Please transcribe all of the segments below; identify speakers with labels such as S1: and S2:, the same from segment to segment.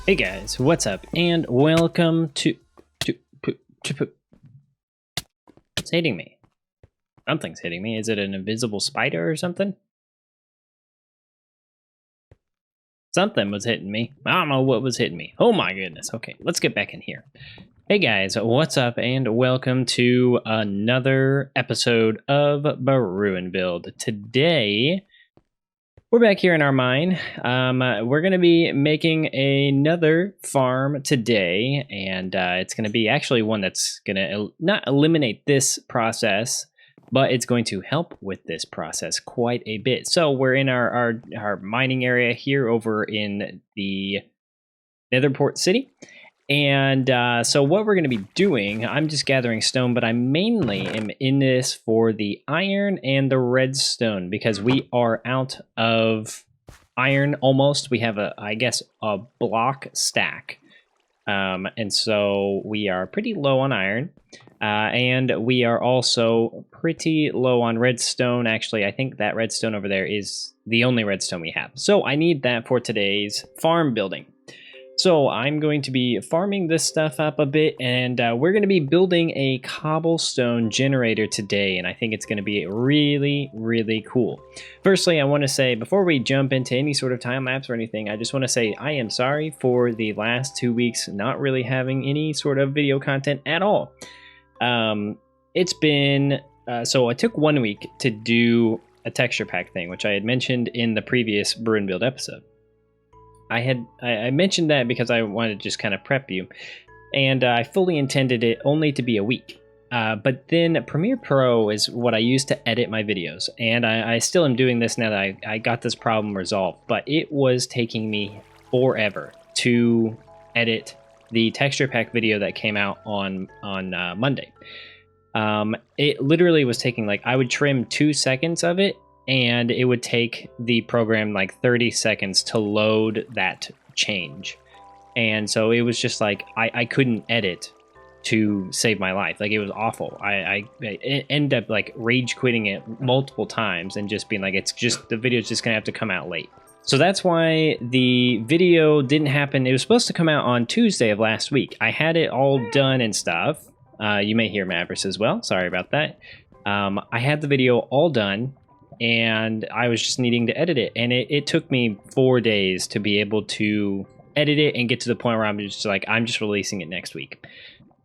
S1: Hey guys, what's up? And welcome to what's hitting me? Something's hitting me. Is it an invisible spider or something? Something was hitting me. I don't know what was hitting me. Oh my goodness. Okay, let's get back in here. Hey guys, what's up? And welcome to another episode of Brew and Build. Today, we're back here in our mine. We're going to be making another farm today, and it's going to be actually one that's going to not eliminate this process, but it's going to help with this process quite a bit. So we're in our mining area here over in the Netherport City. And so what we're going to be doing, I'm just gathering stone, but I mainly am in this for the iron and the redstone because we are out of iron almost. We have I guess a block stack. And so we are pretty low on iron. And we are also pretty low on redstone. Actually, I think that redstone over there is the only redstone we have. So I need that for today's farm building. So I'm going to be farming this stuff up a bit, and we're going to be building a cobblestone generator today, and I think it's going to be really, really cool. Firstly, I want to say, before we jump into any sort of time lapse or anything, I just want to say I am sorry for the last 2 weeks not really having any sort of video content at all. It's been, so I took 1 week to do a texture pack thing, which I had mentioned in the previous Brew and Build episode. I mentioned that because I wanted to just kind of prep you, and I fully intended it only to be a week. But then Premiere Pro is what I use to edit my videos, and I still am doing this now that I got this problem resolved, but it was taking me forever to edit the texture pack video that came out on Monday. It literally was taking, like, I would trim 2 seconds of it, and it would take the program like 30 seconds to load that change. And so it was just like, I couldn't edit to save my life. Like, it was awful. I ended up like rage quitting it multiple times and just being like, it's just, the video's just gonna have to come out late. So that's why the video didn't happen. It was supposed to come out on Tuesday of last week. I had it all done and stuff. You may hear Mavericks as well. Sorry about that. I had the video all done, and I was just needing to edit it, and it took me 4 days to be able to edit it and get to the point where I'm just like, I'm just releasing it next week.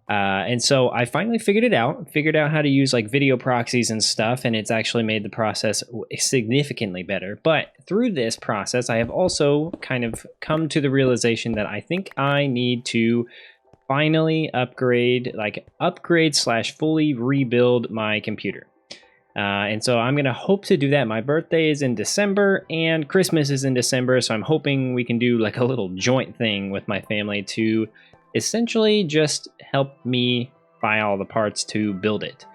S1: And so I finally figured out how to use like video proxies and stuff, and it's actually made the process significantly better. But through this process, I have also kind of come to the realization that I think I need to finally upgrade / fully rebuild my computer. And so I'm going to hope to do that. My birthday is in December and Christmas is in December, so I'm hoping we can do like a little joint thing with my family to essentially just help me buy all the parts to build it.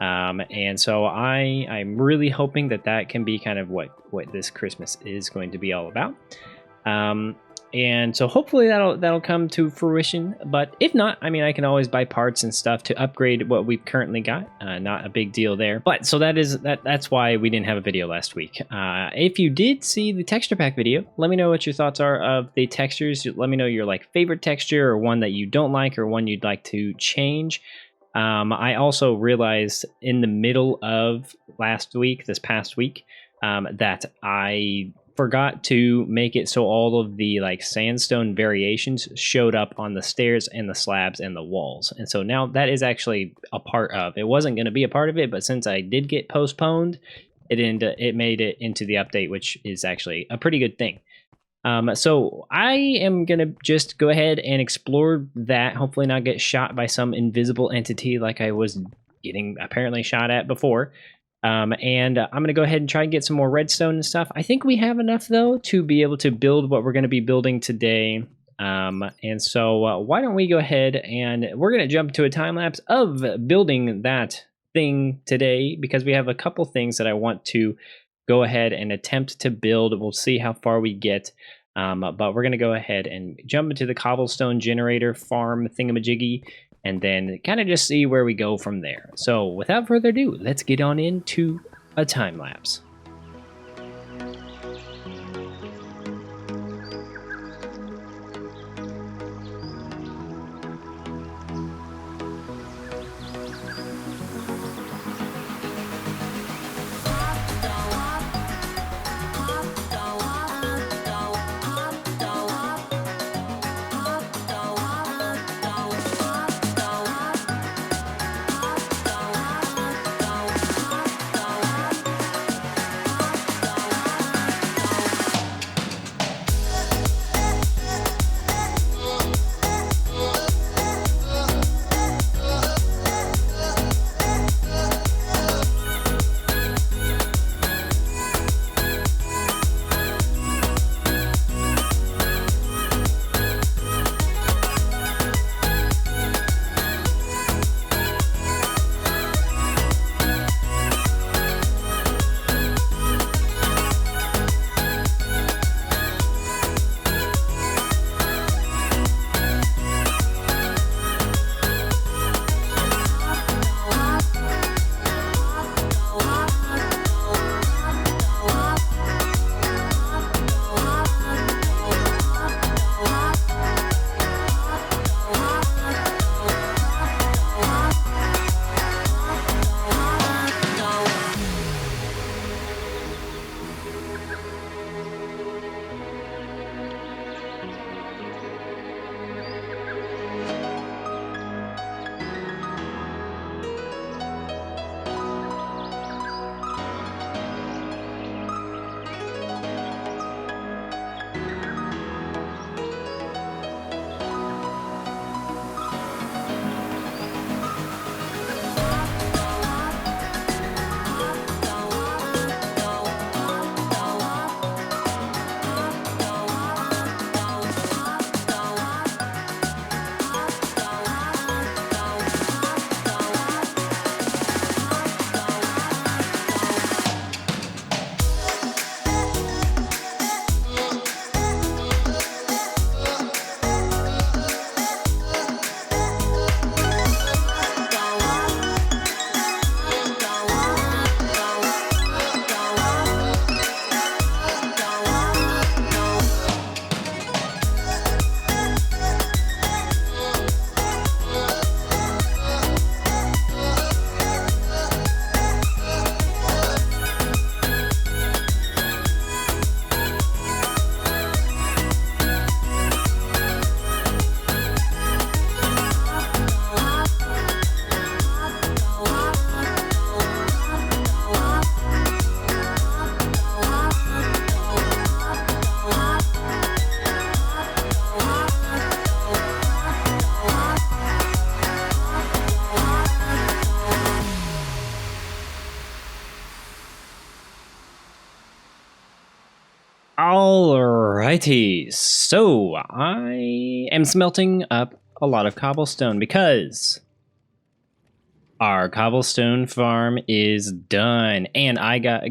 S1: And so I'm really hoping that can be kind of what this Christmas is going to be all about. And so hopefully that'll come to fruition. But if not, I mean, I can always buy parts and stuff to upgrade what we've currently got. Not a big deal there. But so that's why we didn't have a video last week. If you did see the texture pack video, let me know what your thoughts are of the textures. Let me know your like favorite texture, or one that you don't like, or one you'd like to change. I also realized in the middle of this past week, that I forgot to make it so all of the like sandstone variations showed up on the stairs and the slabs and the walls. And so now that is actually a part of it. Wasn't going to be a part of it, but since I did get postponed, it made it into the update, which is actually a pretty good thing. So I am going to just go ahead and explore that, hopefully not get shot by some invisible entity like I was getting apparently shot at before. And I'm going to go ahead and try and get some more redstone and stuff. I think we have enough, though, to be able to build what we're going to be building today. And so why don't we go ahead and we're going to jump to a time lapse of building that thing today, because we have a couple things that I want to go ahead and attempt to build. We'll see how far we get. But we're going to go ahead and jump into the cobblestone generator farm thingamajiggy, and then kind of just see where we go from there. So without further ado, let's get on into a time lapse. Alrighty, so I am smelting up a lot of cobblestone because our cobblestone farm is done. And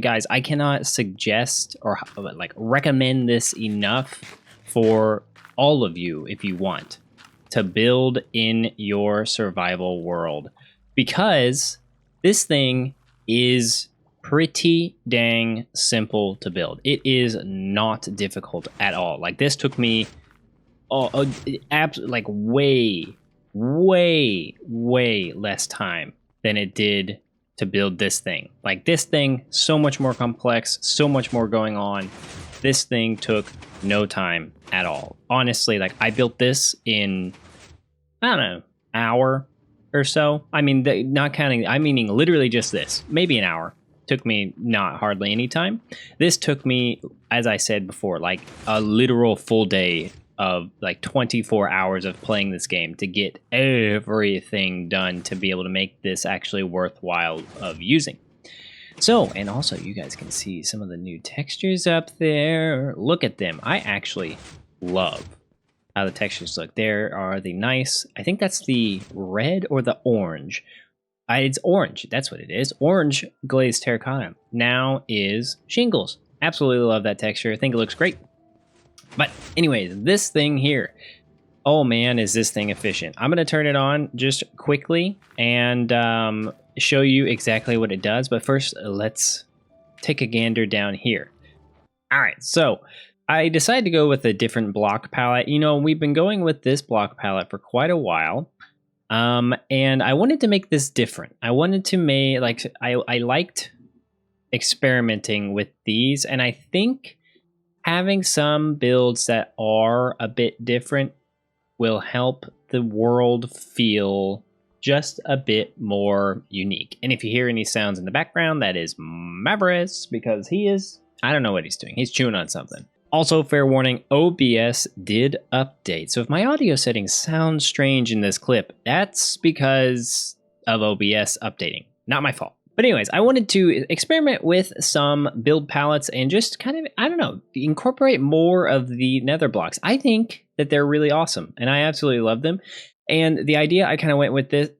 S1: guys, I cannot suggest or like recommend this enough for all of you if you want to build in your survival world, because this thing is pretty dang simple to build. It is not difficult at all. Like, this took me like way less time than it did to build this thing. Like, this thing, so much more complex, so much more going on. This thing took no time at all. Honestly, like, I built this in, I don't know, hour or so. I mean, not counting, I'm meaning literally just this, maybe an hour. Took me not hardly any time. This took me, as I said before, like a literal full day of like 24 hours of playing this game to get everything done to be able to make this actually worthwhile of using. So, and also you guys can see some of the new textures up there. Look at them. I actually love how the textures look. There are the nice, I think that's the red or the orange. It's orange. That's what it is. Orange glazed terracotta now is shingles. Absolutely love that texture. I think it looks great. But anyways, this thing here. Oh man, is this thing efficient. I'm going to turn it on just quickly and show you exactly what it does. But first, let's take a gander down here. All right, so I decided to go with a different block palette. You know, we've been going with this block palette for quite a while. And I wanted to make this different. I wanted to make, like, I liked experimenting with these, and I think having some builds that are a bit different will help the world feel just a bit more unique. And if you hear any sounds in the background, that is Mavericks, because he is, I don't know what he's doing. He's chewing on something. Also, fair warning, OBS did update. So if my audio settings sound strange in this clip, that's because of OBS updating. Not my fault. But anyways, I wanted to experiment with some build palettes and just kind of, I don't know, incorporate more of the nether blocks. I think that they're really awesome, and I absolutely love them. And the idea I kind of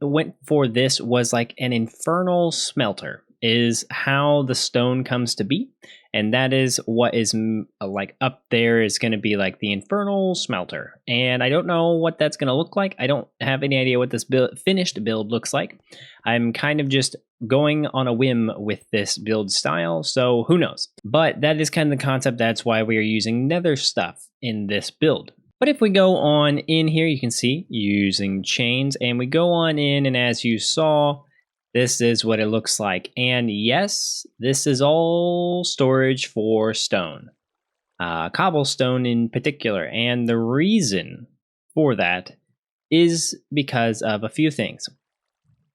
S1: went for this was like an infernal smelter is how the stone comes to be. And that is what is like up there is going to be like the infernal smelter. And I don't know what that's going to look like. I don't have any idea what this finished build looks like. I'm kind of just going on a whim with this build style, so who knows. But that is kind of the concept. That's why we are using nether stuff in this build. But if we go on in here, you can see using chains, and we go on in, and as you saw, this is what it looks like. And yes, this is all storage for stone. Cobblestone in particular. And the reason for that is because of a few things.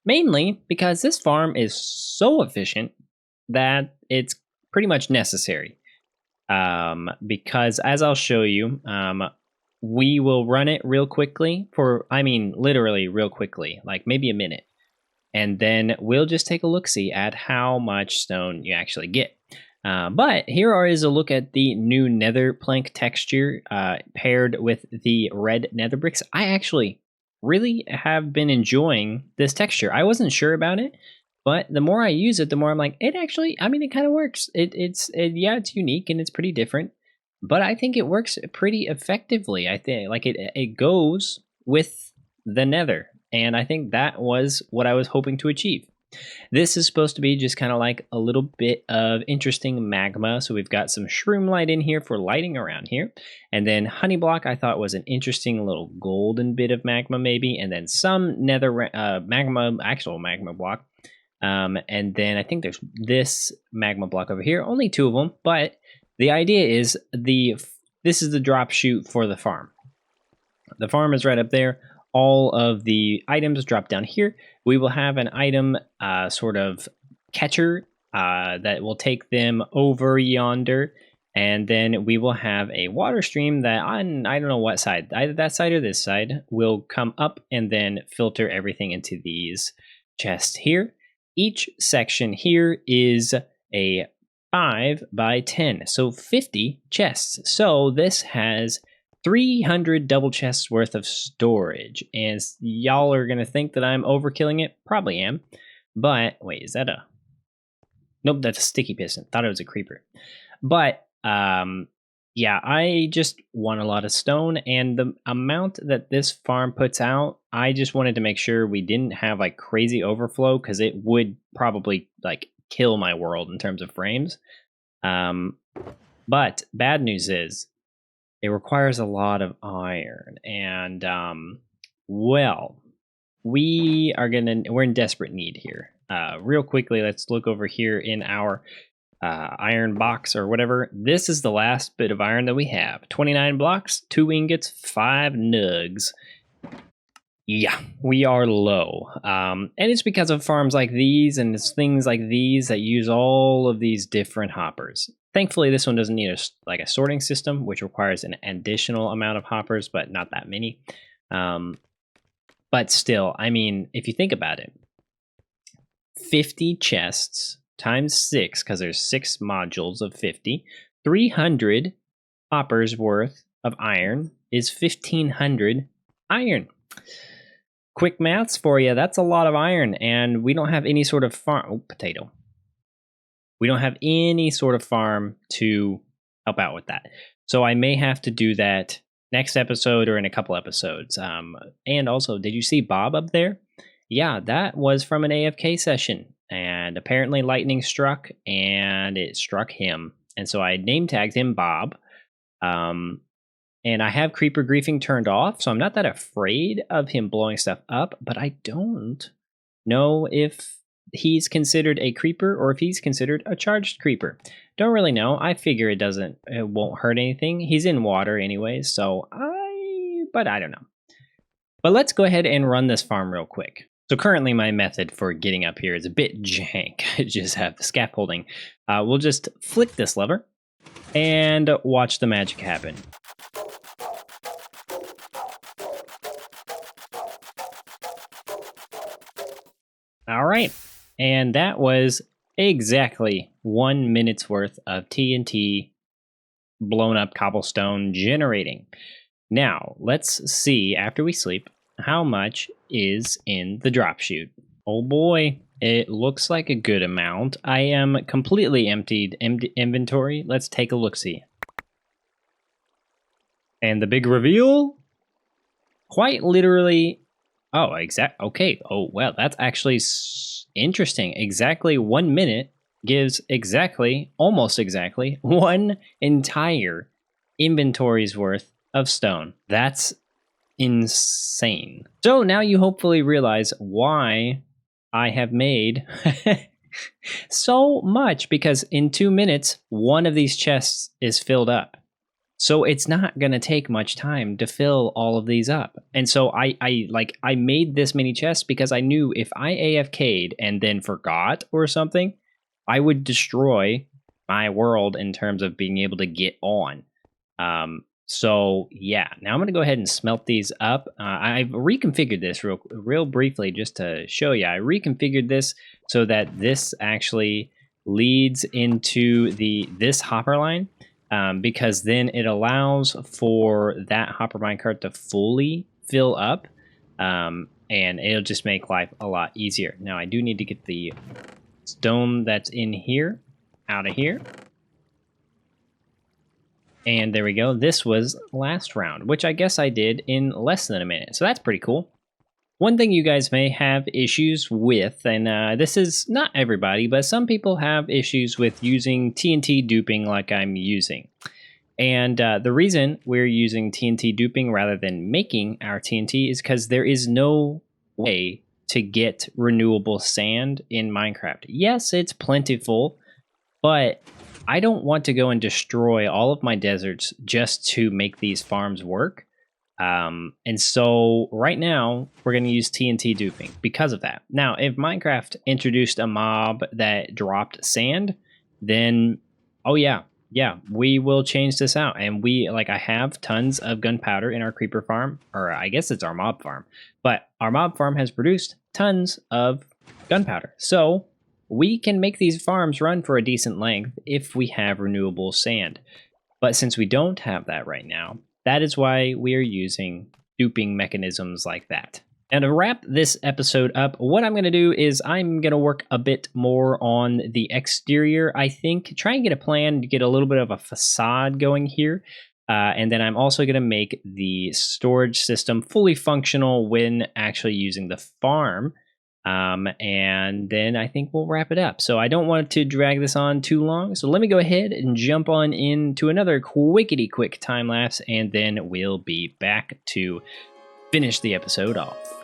S1: Mainly because this farm is so efficient that it's pretty much necessary. Because as I'll show you, we will run it real quickly for, I mean, literally real quickly, like maybe a minute. And then we'll just take a look-see at how much stone you actually get. But here is a look at the new nether plank texture paired with the red nether bricks. I actually really have been enjoying this texture. I wasn't sure about it, but the more I use it, the more I'm like, it actually, I mean, it kind of works. It's unique and it's pretty different, but I think it works pretty effectively. I think like it goes with the nether. And I think that was what I was hoping to achieve. This is supposed to be just kind of like a little bit of interesting magma. So we've got some shroom light in here for lighting around here. And then honey block I thought was an interesting little golden bit of magma maybe. And then some nether actual magma block. And then I think there's this magma block over here. Only two of them. But the idea is this is the drop chute for the farm. The farm is right up there. All of the items drop down here. We will have an item sort of catcher that will take them over yonder. And then we will have a water stream that on, I don't know what side, either that side or this side, will come up and then filter everything into these chests here. Each section here is a 5 by 10, so 50 chests. So this has 300 double chests worth of storage. And y'all are going to think that I'm overkilling it. Probably am. But wait, is that a... Nope, that's a sticky piston. Thought it was a creeper. But yeah, I just want a lot of stone, and the amount that this farm puts out, I just wanted to make sure we didn't have like crazy overflow, because it would probably like kill my world in terms of frames. But bad news is it requires a lot of iron, and well, we're in desperate need here. Real quickly, let's look over here in our iron box or whatever. This is the last bit of iron that we have. 29 blocks, 2 ingots, 5 nugs. Yeah, we are low. And it's because of farms like these and it's things like these that use all of these different hoppers. Thankfully, this one doesn't need a sorting system, which requires an additional amount of hoppers, but not that many. But still, I mean, if you think about it, 50 chests times 6, because there's 6 modules of 50, 300 hoppers worth of iron is 1,500 iron. Quick maths for you, that's a lot of iron, and we don't have any sort of farm... Oh, potato. We don't have any sort of farm to help out with that. So I may have to do that next episode or in a couple episodes. And also, did you see Bob up there? Yeah, that was from an AFK session. And apparently lightning struck, and it struck him. And so I name tagged him Bob. And I have Creeper Griefing turned off, so I'm not that afraid of him blowing stuff up, but I don't know if he's considered a creeper or if he's considered a charged creeper. Don't really know. I figure it won't hurt anything. He's in water anyways, but I don't know. But let's go ahead and run this farm real quick. So currently my method for getting up here is a bit jank. I just have the scaffolding. We'll just flick this lever and watch the magic happen. All right. And that was exactly 1 minute's worth of TNT blown up cobblestone generating. Now, let's see, after we sleep, how much is in the drop chute. Oh boy, it looks like a good amount. I am completely emptied inventory. Let's take a look-see. And the big reveal? Quite literally... Oh, okay. Oh, well, that's actually interesting. Exactly 1 minute gives almost exactly 1 entire inventory's worth of stone. That's insane. So now you hopefully realize why I have made so much, because in 2 minutes, 1 of these chests is filled up. So it's not going to take much time to fill all of these up. And so I made this many chests because I knew if I AFK'd and then forgot or something, I would destroy my world in terms of being able to get on. So yeah, now I'm going to go ahead and smelt these up. I've reconfigured this real briefly just to show you. I reconfigured this so that this actually leads into this hopper line. Because then it allows for that hopper minecart to fully fill up, and it'll just make life a lot easier. Now I do need to get the stone that's in here out of here. And there we go. This was last round, which I guess I did in less than a minute. So that's pretty cool. One thing you guys may have issues with, and this is not everybody, but some people have issues with using TNT duping like I'm using. And the reason we're using TNT duping rather than making our TNT is because there is no way to get renewable sand in Minecraft. Yes, it's plentiful, but I don't want to go and destroy all of my deserts just to make these farms work. And so right now we're going to use TNT duping because of that. Now, if Minecraft introduced a mob that dropped sand, then, oh yeah, we will change this out. And I have tons of gunpowder in our creeper farm, or I guess it's our mob farm, but our mob farm has produced tons of gunpowder. So we can make these farms run for a decent length if we have renewable sand. But since we don't have that right now, that is why we are using duping mechanisms like that. And to wrap this episode up, what I'm going to do is I'm going to work a bit more on the exterior, I think. Try and get a plan to get a little bit of a facade going here. And then I'm also going to make the storage system fully functional when actually using the farm. And then I think we'll wrap it up. So I don't want to drag this on too long. So let me go ahead and jump on into another quickity quick time lapse, and then we'll be back to finish the episode off.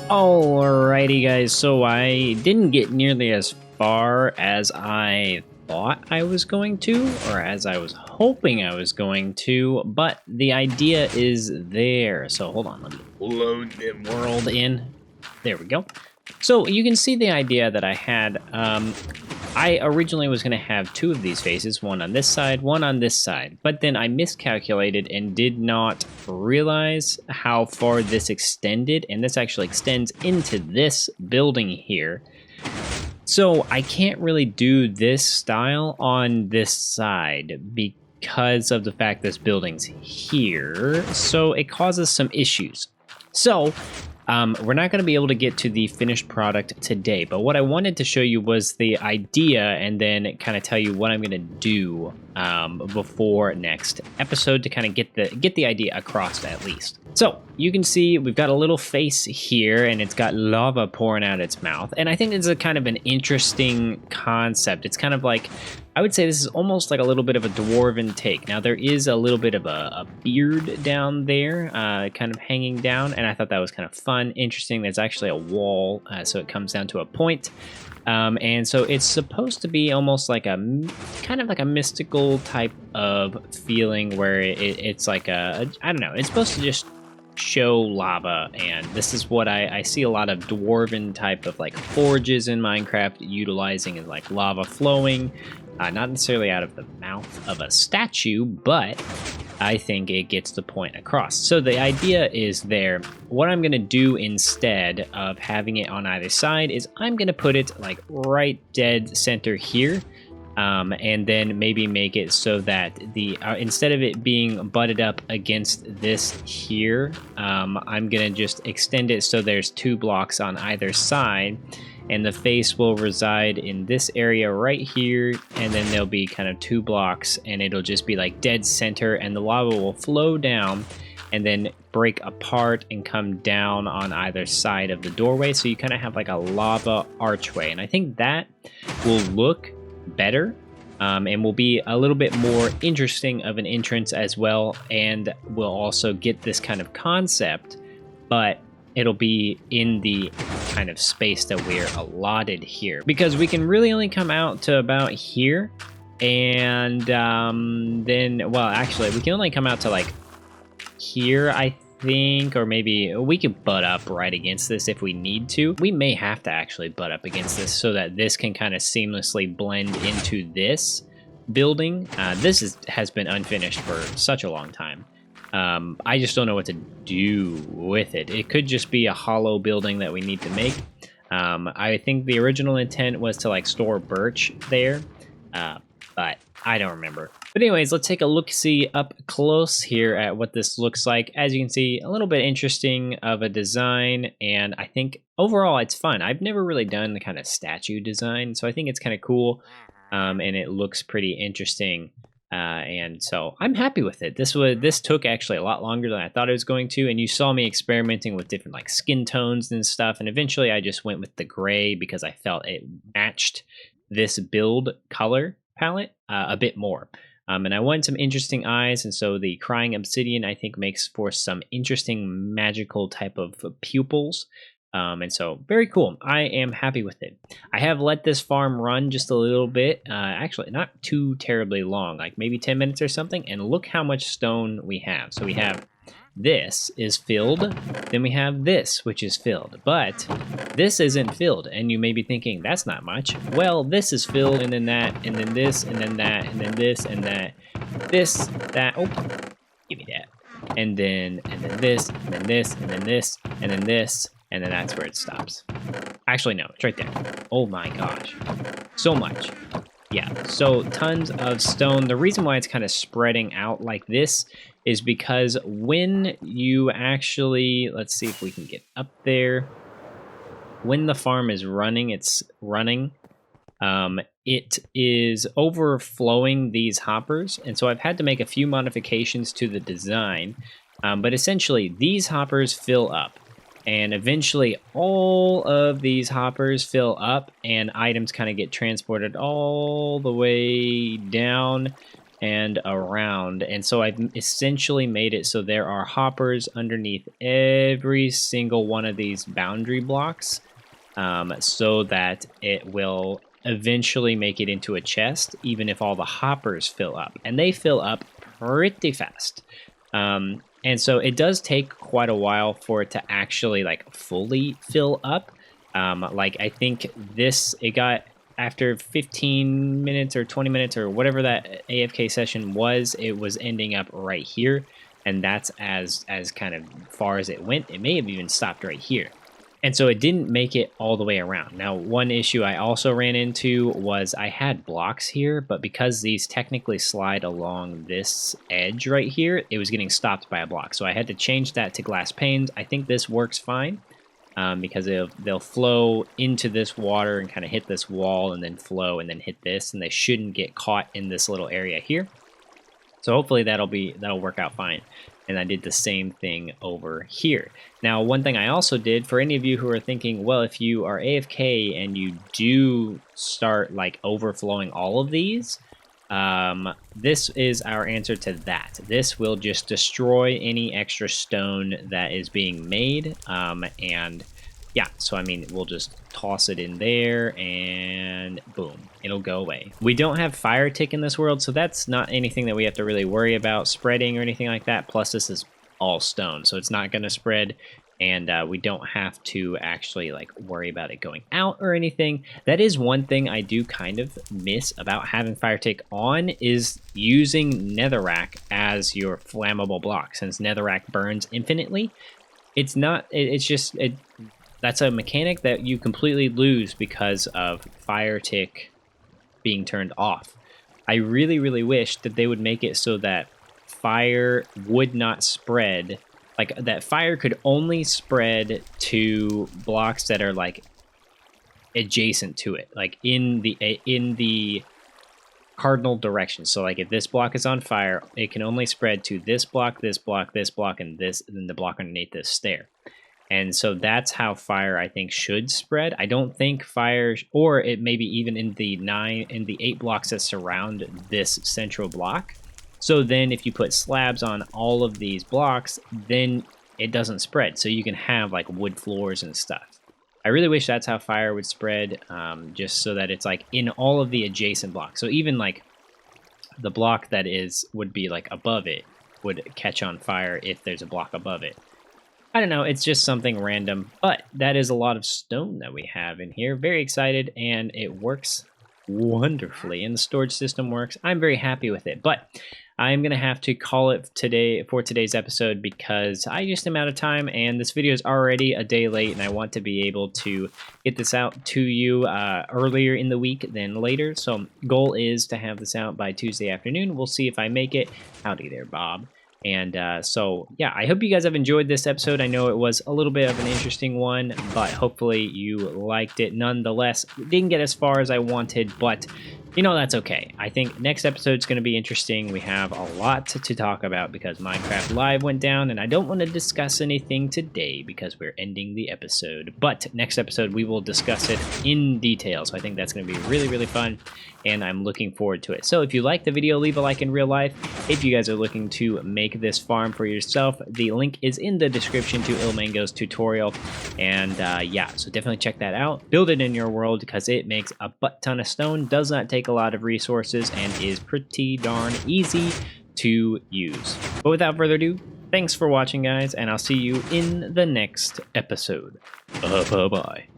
S1: Alrighty guys, so I didn't get nearly as far as I thought I was going to, or as I was hoping I was going to, but the idea is there. So hold on, let me load the world in. There we go. So you can see the idea that I had. I originally was going to have two of these faces, one on this side, one on this side, but then I miscalculated and did not realize how far this extended, and this actually extends into this building here. So I can't really do this style on this side because of the fact this building's here, so it causes some issues. So we're not going to be able to get to the finished product today, but what I wanted to show you was the idea and then kind of tell you what I'm going to do before next episode to kind of get the idea across at least. So you can see we've got a little face here and it's got lava pouring out its mouth. And I think it's a kind of an interesting concept. It's kind of like, I would say this is almost like a little bit of a dwarven take. Now there is a little bit of a beard down there, kind of hanging down. And I thought that was kind of fun, interesting. There's actually a wall, so it comes down to a point. And so it's supposed to be almost like a kind of like a mystical type of feeling where it's like I don't know, it's supposed to just show lava, and this is what I see a lot of dwarven type of like forges in Minecraft utilizing, is like lava flowing, not necessarily out of the mouth of a statue, but I think it gets the point across. So the idea is there. What I'm going to do instead of having it on either side is I'm going to put it like right dead center here. And then maybe make it so that the instead of it being butted up against this here, I'm gonna just extend it so there's 2 blocks on either side, and the face will reside in this area right here, and then there'll be kind of 2 blocks, and it'll just be like dead center, and the lava will flow down and then break apart and come down on either side of the doorway, so you kind of have like a lava archway, and I think that will look better, and will be a little bit more interesting of an entrance as well, and will also get this kind of concept, but it'll be in the kind of space that we're allotted here, because we can really only come out to about here, and then, well, actually we can only come out to like here, I think, or maybe we could butt up right against this if we need to. We may have to actually butt up against this so that this can kind of seamlessly blend into this building. This has been unfinished for such a long time. I just don't know what to do with it. It could just be a hollow building that we need to make. I think the original intent was to like store birch there, but I don't remember. But anyways, let's take a look-see up close here at what this looks like. As you can see, a little bit interesting of a design, and I think overall it's fun. I've never really done the kind of statue design, so I think it's kind of cool, and it looks pretty interesting. And so I'm happy with it. This took actually a lot longer than I thought it was going to, and you saw me experimenting with different like skin tones and stuff, and eventually I just went with the gray because I felt it matched this build color palette a bit more. And I wanted some interesting eyes, and so the crying obsidian I think makes for some interesting magical type of pupils. And so very cool. I am happy with it. I have let this farm run just a little bit, actually not too terribly long, like maybe 10 minutes or something, and look how much stone we have. So we have this is filled, then we have this, which is filled, but this isn't filled, and you may be thinking, that's not much. Well, this is filled, and then that, and then this, and then that, and then this, and that, this, that, oh, give me that, and then this, and then this, and then this, and then this, and then that's where it stops. Actually, no, it's right there. Oh my gosh, so much. Yeah, so tons of stone. The reason why it's kind of spreading out like this is because when you actually, let's see if we can get up there. When the farm is running, it's running. It is overflowing these hoppers, and so I've had to make a few modifications to the design. But essentially, these hoppers fill up. And eventually all of these hoppers fill up and items kind of get transported all the way down and around. And so I've essentially made it so there are hoppers underneath every single one of these boundary blocks, so that it will eventually make it into a chest, even if all the hoppers fill up. And they fill up pretty fast. And so it does take quite a while for it to actually like fully fill up. Like I think this, it got after 15 minutes or 20 minutes or whatever that AFK session was, it was ending up right here. And that's as kind of far as it went. It may have even stopped right here. And so it didn't make it all the way around. Now, one issue I also ran into was I had blocks here, but because these technically slide along this edge right here, it was getting stopped by a block. So I had to change that to glass panes. I think this works fine because they'll flow into this water and kind of hit this wall and then flow and then hit this, and they shouldn't get caught in this little area here. So hopefully that'll work out fine. And I did the same thing over here. Now, one thing I also did, for any of you who are thinking, well, if you are AFK and you do start like overflowing all of these, this is our answer to that. This will just destroy any extra stone that is being made. And yeah, so I mean, we'll just toss it in there and boom, it'll go away. We don't have fire tick in this world, so that's not anything that we have to really worry about spreading or anything like that. Plus, this is all stone, so it's not going to spread, and we don't have to actually like worry about it going out or anything. That is one thing I do kind of miss about having fire tick on, is using netherrack as your flammable block, since netherrack burns infinitely. It's not, it's just, that's a mechanic that you completely lose because of fire tick being turned off. I really, really wish that they would make it so that fire would not spread, like that fire could only spread to blocks that are like adjacent to it, like in the cardinal direction. So like if this block is on fire, it can only spread to this block, this block, this block, and this, and then the block underneath this stair. And so that's how fire, I think, should spread. I don't think fire, or it maybe even in the 8 blocks that surround this central block. So then if you put slabs on all of these blocks, then it doesn't spread. So you can have like wood floors and stuff. I really wish that's how fire would spread, just so that it's like in all of the adjacent blocks. So even like the block that would be like above it would catch on fire if there's a block above it. I don't know, it's just something random, but that is a lot of stone that we have in here. Very excited, and it works wonderfully, and the storage system works. I'm very happy with it, but I'm going to have to call it today for today's episode because I just am out of time, and this video is already a day late, and I want to be able to get this out to you earlier in the week than later. So goal is to have this out by Tuesday afternoon. We'll see if I make it. Howdy there, Bob. And so, yeah, I hope you guys have enjoyed this episode. I know it was a little bit of an interesting one, but hopefully you liked it nonetheless. Didn't get as far as I wanted, but You know, that's okay. I think next episode's going to be interesting. We have a lot to talk about because Minecraft Live went down, and I don't want to discuss anything today because we're ending the episode. But next episode, we will discuss it in detail. So I think that's going to be really, really fun, and I'm looking forward to it. So if you like the video, leave a like in real life. If you guys are looking to make this farm for yourself, the link is in the description to Ilmango's tutorial. And yeah, so definitely check that out. Build it in your world because it makes a butt ton of stone, does not take a lot of resources, and is pretty darn easy to use. But without further ado, thanks for watching, guys, and I'll see you in the next episode. Bye-bye.